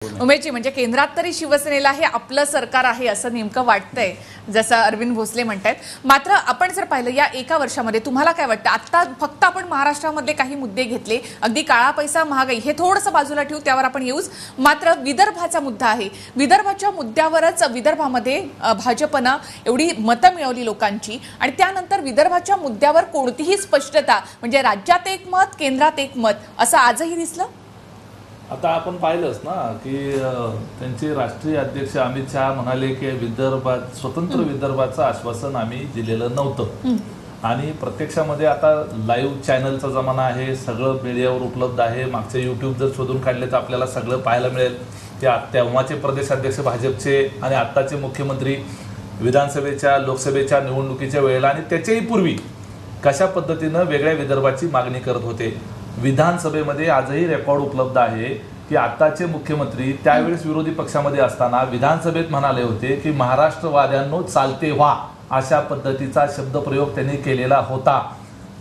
उमेशजी, म्हणजे केंद्रात तरी शिवसेनेला हे आपलं सरकार आहे असं नेमकं वाटतंय, जसं अरविंद भोसले म्हणतात. मात्र आपण जर पाहिलं या एका वर्षामध्ये तुम्हाला काय वाटतं? आता फक्त आपण महाराष्ट्रामधले काही मुद्दे घेतले, अगदी काळा पैसा, महागाई हे थोडंसं बाजूला ठेवू, त्यावर आपण येऊच. मात्र विदर्भाचा मुद्दा आहे. विदर्भाच्या मुद्द्यावरच विदर्भामध्ये भाजपनं एवढी मतं मिळवली लोकांची, आणि त्यानंतर विदर्भाच्या मुद्द्यावर कोणतीही स्पष्टता, म्हणजे राज्यात एक मत, केंद्रात एक मत, असं आजही दिसलं. आता आपण पाहिलंच ना की त्यांचे राष्ट्रीय अध्यक्ष अमित शहा म्हणाले की विदर्भात स्वतंत्र विदर्भाचं आश्वासन आम्ही दिलेलं नव्हतं, आणि प्रत्यक्षामध्ये आता लाईव्ह चॅनलचा जमाना आहे, सगळं मीडियावर उपलब्ध आहे. मागचे यूट्यूब जर शोधून काढले तर आपल्याला सगळं पाहायला मिळेल. तेव्हाचे प्रदेशाध्यक्ष भाजपचे आणि आत्ताचे मुख्यमंत्री विधानसभेच्या लोकसभेच्या निवडणुकीच्या वेळेला आणि त्याच्याही पूर्वी कशा पद्धतीनं वेगळ्या विदर्भाची मागणी करत होते. विधानसभेमध्ये आजही रेकॉर्ड उपलब्ध आहे की आताचे मुख्यमंत्री त्यावेळेस विरोधी पक्षामध्ये असताना विधानसभेत म्हणाले होते की महाराष्ट्रवाद्यांनो चालते व्हा, अशा पद्धतीचा शब्दप्रयोग त्यांनी केलेला होता.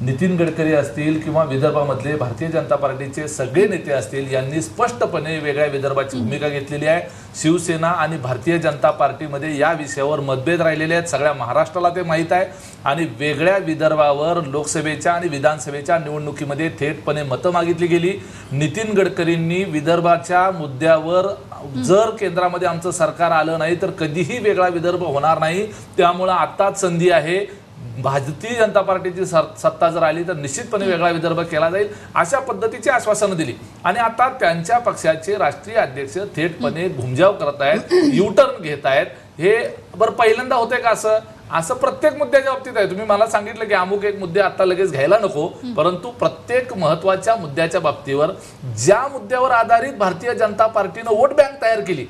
नितीन गडकरी असतील किंवा विदर्भामधले भारतीय जनता पार्टीचे सगळे नेते असतील, यांनी स्पष्टपणे वेगळ्या विदर्भाची भूमिका घेतलेली आहे. शिवसेना आणि भारतीय जनता पार्टीमध्ये या विषयावर मतभेद राहिलेले आहेत, सगळ्या महाराष्ट्राला ते माहीत आहे. आणि वेगळ्या विदर्भावर लोकसभेच्या आणि विधानसभेच्या निवडणुकीमध्ये थेटपणे मतं मागितली गेली. नितीन गडकरींनी विदर्भाच्या मुद्द्यावर जर केंद्रामध्ये आमचं सरकार आलं नाही तर कधीही वेगळा विदर्भ होणार नाही, त्यामुळं आत्ताच संधी आहे, भारतीय जनता पार्टीची सत्ता जर आली तर निश्चितपणे वेगळा विदर्भ केला जाईल, अशा पद्धतीची आश्वासनं दिली. आणि आता त्यांच्या पक्षाचे राष्ट्रीय अध्यक्ष थेटपणे घुमजाव करत आहेत, युटर्न घेत आहेत. हे बरं पहिल्यांदा होते का असं प्रत्येक मुद्द्याच्या बाबतीत आहे. तुम्ही मला सांगितलं की अमुक एक मुद्दे आता लगेच घ्यायला नको, परंतु प्रत्येक महत्वाच्या मुद्द्याच्या बाबतीवर ज्या मुद्द्यावर आधारित भारतीय जनता पार्टीनं वोट बँक तयार केली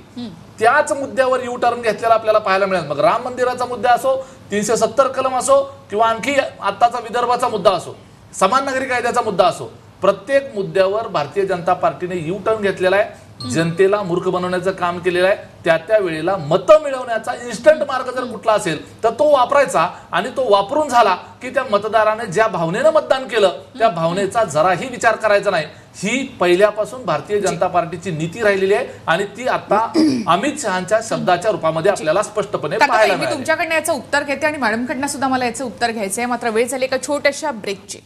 त्याच मुद्द्यावर यू टर्न घेतलेला आपल्याला पाहायला मिळेल. मग राम मंदिराचा मुद्दा असो, 370 कलम असो, किंवा आणखी आत्ताचा विदर्भाचा मुद्दा असो, समान नागरी कायद्याचा मुद्दा असो, प्रत्येक मुद्द्यावर भारतीय जनता पार्टीने यू टर्न घेतलेला आहे. जनतेला मूर्ख बनवण्याचं काम केलेलं आहे. त्या वेळेला मतं मिळवण्याचा इन्स्टंट मार्ग जर कुठला असेल तर तो वापरायचा, आणि तो वापरून झाला की त्या मतदाराने ज्या भावनेनं मतदान केलं त्या भावनेचा जराही विचार करायचा नाही. ही पहिल्यापासून भारतीय जनता पार्टीची नीती राहिलेली आहे, आणि ती आता अमित शहांच्या शब्दाच्या रूपामध्ये आपल्याला स्पष्टपणे पाहायला मिळाली. मी तुमच्याकडनं याचं उत्तर घेते आणि मॅडमकडनं सुद्धा मला याचं उत्तर घ्यायचं आहे. मात्र वेळ झाली एका छोट्याशा ब्रेकची.